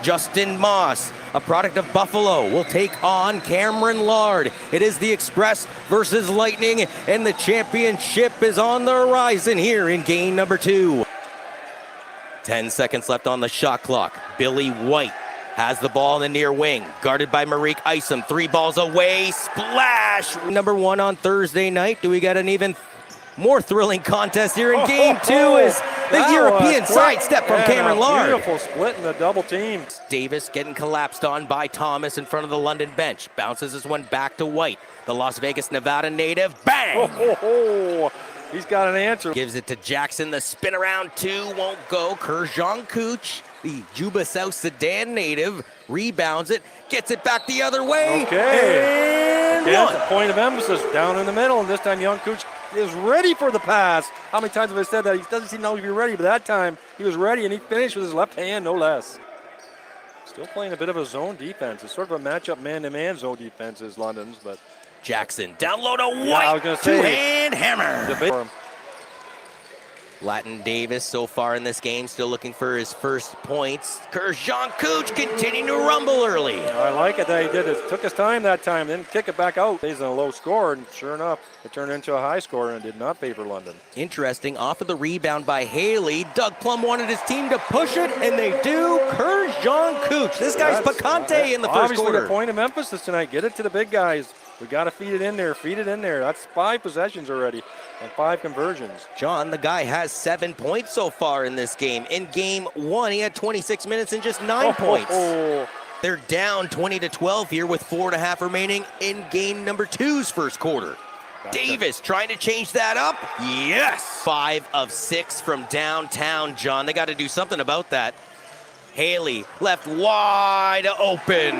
Justin Moss, a product of Buffalo, will take on Cameron Lard. It is the Express versus Lightning, and the championship is on the horizon here in game number 2. 10 seconds left on the shot clock. Billy White has the ball in the near wing, guarded by Marique Isom. 3 balls away, splash! Number 1 on Thursday night. Do we get an even more thrilling contest here in game 2 as the European sidestep from Cameron Lard. Beautiful split in the double team. Davis getting collapsed on by Thomas in front of the London bench. Bounces this one back to White. The Las Vegas, Nevada native. Bang! He's got an answer. Gives it to Jackson. The spin around 2 won't go. Kurjan Kuch, the Juba, South Sudan native, rebounds it. Gets it back the other way. Okay. And Again, one. the point of emphasis down in the middle. And this time, young Kuch is ready for the pass. How many times have I said that? He doesn't seem to always be ready, but that time he was ready and he finished with his left hand, no less. Still playing a bit of a zone defense. It's sort of a matchup man-to-man zone defense is London's, but Jackson down low to White. Yeah, I was gonna say, two-hand hammer. for him. Latin Davis so far in this game still looking for his first points. Kurjan Kuch continuing to rumble early. I like it that he did it. Took his time that time, then kick it back out. He's in a low score, and sure enough, it turned into a high score and did not favor London. Interesting, off of the rebound by Haley. Doug Plum wanted his team to push it, and they do. Kurjan Kuch. This guy's Picante in the first obviously quarter. The point of emphasis tonight. Get it to the big guys. We got to feed it in there. Feed it in there. That's 5 possessions already and 5 conversions. John, the guy has 7 points so far in this game. In game 1, he had 26 minutes and just 9 points. They're down 20-12 here with 4.5 remaining in game number 2's first quarter. Davis trying to change that up. Yes! 5 of 6 from downtown, John. They got to do something about that. Haley left wide open.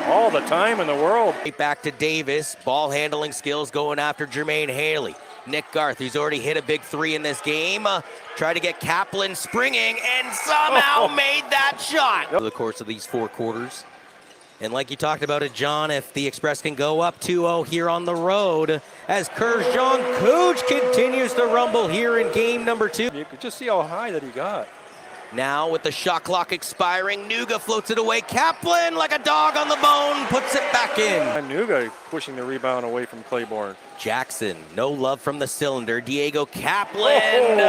All the time in the world. Right back to Davis. Ball handling skills going after Jermaine Haley. Nick Garth, who's already hit a big 3 in this game, tried to get Kaplan springing and somehow made that shot. Over the course of these 4 quarters. And like you talked about it, John, if the Express can go up 2-0 here on the road, as Kurjan Kuch continues to rumble here in game number 2. You could just see how high that he got. Now with the shot clock expiring, Nuga floats it away. Kaplan, like a dog on the bone, puts it back in. And Nuga pushing the rebound away from Claiborne. Jackson, no love from the cylinder. Diego Kaplan.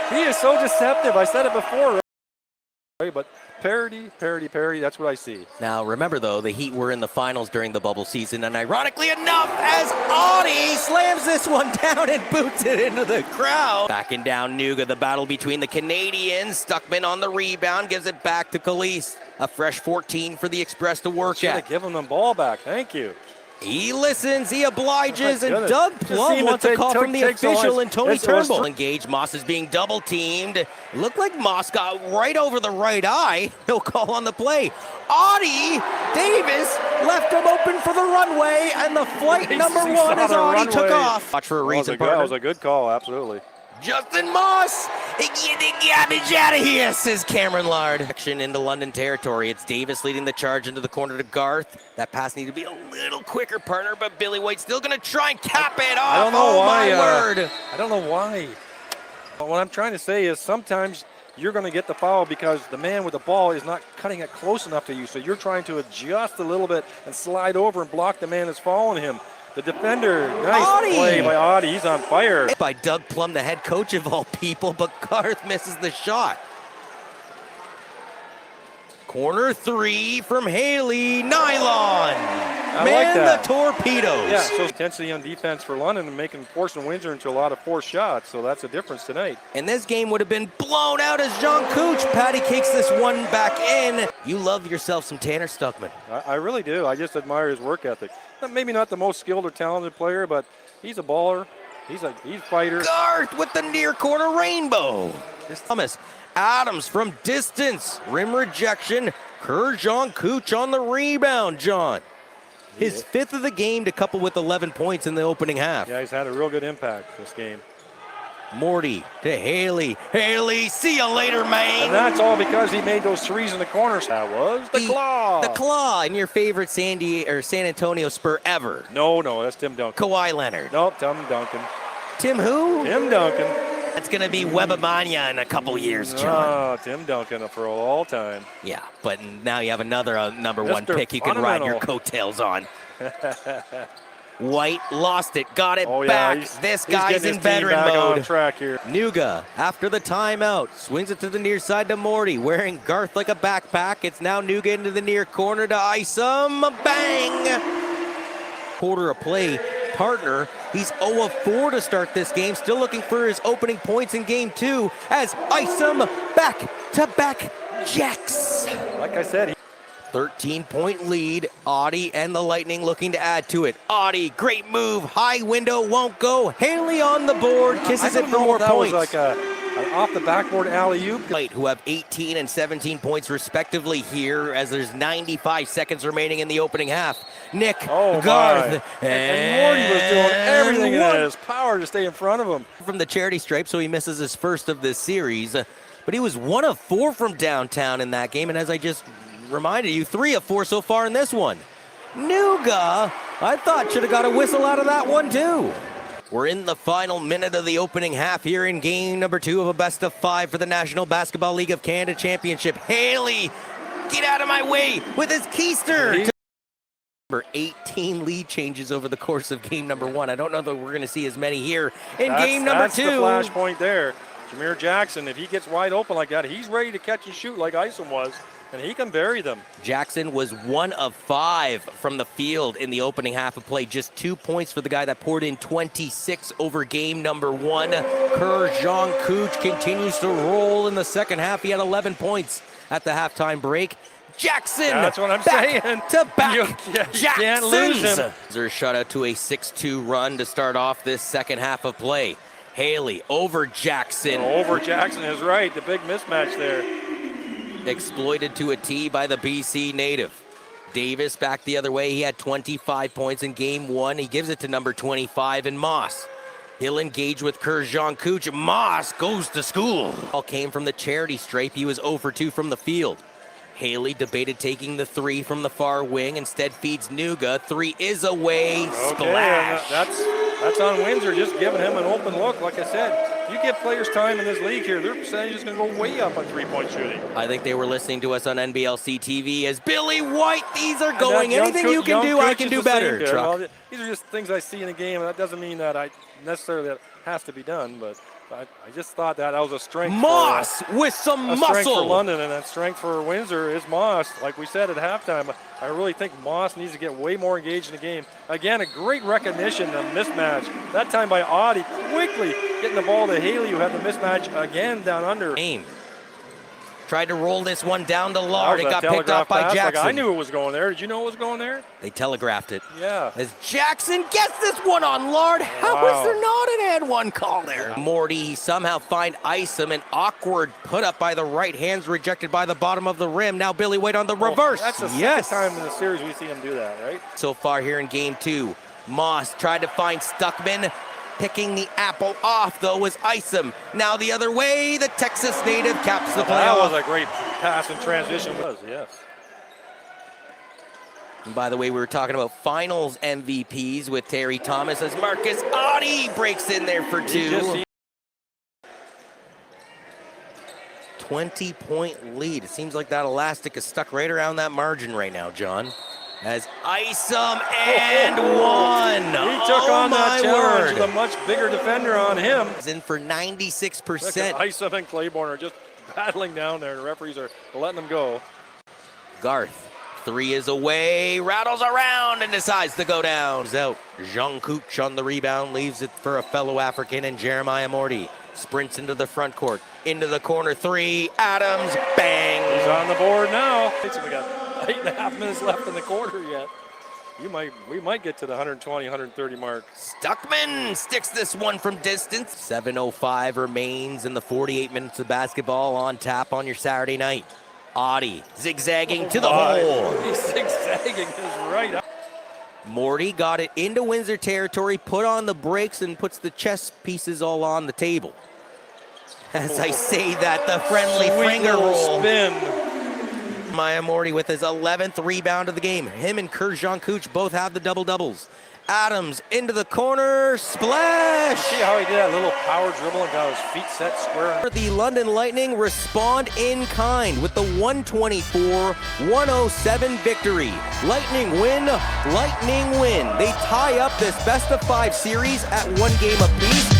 He is so deceptive. I said it before, right? But parody, that's what I see. Now remember though, the Heat were in the finals during the bubble season, and ironically enough, as Audie slams this one down and boots it into the crowd. Backing down Nuga, the battle between the Canadians. Stuckman on the rebound, gives it back to Calise. A fresh 14 for the Express to work Should at. have given them the ball back. Thank you. He listens, he obliges, and goodness. Doug Plum wants a call from the official, and Tony It's Turnbull engaged. Moss is being double teamed. Looked like Moss got right over the right eye. No call on the play. Audie Davis left him open for the runway, and the flight number 1 as Audie took off. Watch for a reason, That was a good call, absolutely. Justin Moss, get the garbage out of here, says Cameron Lard. Action into London territory. It's Davis leading the charge into the corner to Garth. That pass needed to be a little quicker, partner, but Billy White still going to try and cap it off. I don't know why. My word. I don't know why. But what I'm trying to say is sometimes you're going to get the foul because the man with the ball is not cutting it close enough to you. So you're trying to adjust a little bit and slide over and block the man that's following him. The defender, nice play by Audie. He's on fire. By Doug Plum, the head coach of all people, but Garth misses the shot. Corner 3 from Haley. Nylon. Man, like the torpedoes. Yeah, so intensity on defense for London and forcing Windsor into a lot of forced shots. So that's a difference tonight. And this game would have been blown out as John Kuch patty cakes this one back in. You love yourself some Tanner Stuckman. I really do. I just admire his work ethic. Maybe not the most skilled or talented player, but he's a baller. He's a fighter. Garth with the near corner rainbow. Thomas Adams from distance. Rim rejection. Kurjan Kuch on the rebound, John. His 5th of the game to couple with 11 points in the opening half. Yeah, he's had a real good impact this game. Morty to Haley. Haley, see you later, man. And that's all because he made those threes in the corners. That was the claw. The claw in your favorite San Antonio Spur ever. No, that's Tim Duncan. Kawhi Leonard. Nope, Tim Duncan. Tim who? Tim Duncan. It's going to be Webamania in a couple years, John. Oh, Tim Duncan for all time. Yeah, but now you have another number one Mr. pick you can ride your coattails on. White lost it, got it back. This guy's in veteran mode. On track here. Nuga, after the timeout, swings it to the near side to Morty, wearing Garth like a backpack. It's now Nuga into the near corner to Isom. Bang! Quarter of play. Partner, he's 0 of 4 to start this game. Still looking for his opening points in game 2 as Isom back-to-back jacks. Like I said, 13-point lead. Audie and the Lightning looking to add to it. Audie, great move. High window, won't go. Haley on the board, kisses it for more points. That was like an off the backboard alley-oop. Who have 18 and 17 points respectively here as there's 95 seconds remaining in the opening half. Nick, Garth, and Morty was doing everything in his power to stay in front of him. From the charity stripe, so he misses his first of this series. But he was 1 of 4 from downtown in that game, and as I just reminded you, 3 of 4 so far in this one. Nuga, I thought should have got a whistle out of that one too. We're in the final minute of the opening half here in game number 2 of a best of 5 for the National Basketball League of Canada Championship. Haley, get out of my way with his keister. Number 18 lead changes over the course of game number 1. I don't know that we're going to see as many here in game number 2. That's the flashpoint there. Jameer Jackson, if he gets wide open like that, he's ready to catch and shoot like Isom was, and he can bury them. Jackson was 1 of 5 from the field in the opening half of play. Just 2 points for the guy that poured in 26 over game number 1. Jean Cooch continues to roll in the second half. He had 11 points at the halftime break. Jackson, that's what I'm saying. To back, you can't lose him. There's a shutout to a 6-2 run to start off this second half of play. Haley over Jackson. Over Jackson is right. The big mismatch there. Exploited to a T by the BC native. Davis back the other way. He had 25 points in game 1. He gives it to number 25 in Moss. He'll engage with Jean Cooch. Moss goes to school. All came from the charity stripe. He was 0 for 2 from the field. Haley debated taking the 3 from the far wing. Instead feeds Nuga. 3 is away. Splash. That's on Windsor, just giving him an open look. Like I said, you give players time in this league here, their percentage is going to go way up on three-point shooting. I think they were listening to us on NBLC TV as Billy White. These are going. Anything you can do, I can do better. Well, these are just things I see in a game, and that doesn't mean that I necessarily that has to be done, but I just thought that was a strength. Moss with some muscle. Strength for London, and that strength for Windsor is Moss. Like we said at halftime, I really think Moss needs to get way more engaged in the game. Again, a great recognition of mismatch. That time by Audie, quickly getting the ball to Haley, who had the mismatch again down under. Tried to roll this one down to Lard. It got picked off by Jackson. Like I knew it was going there. Did you know it was going there? They telegraphed it. Yeah. As Jackson gets this one on Lard. How is there not an and one call there? Morty somehow find Isom. An awkward put up by the right hands rejected by the bottom of the rim. Now Billy White on the reverse. That's the second time in the series we see him do that, right? So far here in game 2. Moss tried to find Stuckman. Picking the apple off, though, was Isom. Now the other way, the Texas native caps the play That off. was a great pass and transition. Yes. And by the way, we were talking about finals MVPs with Terry Thomas as Marcus Audie breaks in there for 2. 20-point lead. It seems like that elastic is stuck right around that margin right now, John. As Isom and 1. He took on that challenge with a much bigger defender on him. He's in for 96%. Isom and Claiborne are just battling down there. The referees are letting them go. Garth, 3 is away, rattles around and decides to go down. He's out. Jean Cooch on the rebound, leaves it for a fellow African and Jeremiah Morty. Sprints into the front court, into the corner 3, Adams, bang. He's on the board now. We got 8.5 minutes left in the quarter yet. We might get to the 120, 130 mark. Stuckman sticks this one from distance. 7:05 remains in the 48 minutes of basketball on tap on your Saturday night. Audie zigzagging to the hole. He's zigzagging his right. Morty got it into Windsor territory, put on the brakes, and puts the chess pieces all on the table. As I say that, the friendly finger roll. Spin. Maya Morty with his 11th rebound of the game. Him and Jean Cooch both have the double-doubles. Adams into the corner, splash! See how he did that little power dribble and got his feet set square? The London Lightning respond in kind with the 124-107 victory. Lightning win, Lightning win. They tie up this best-of-5 series at 1 game apiece.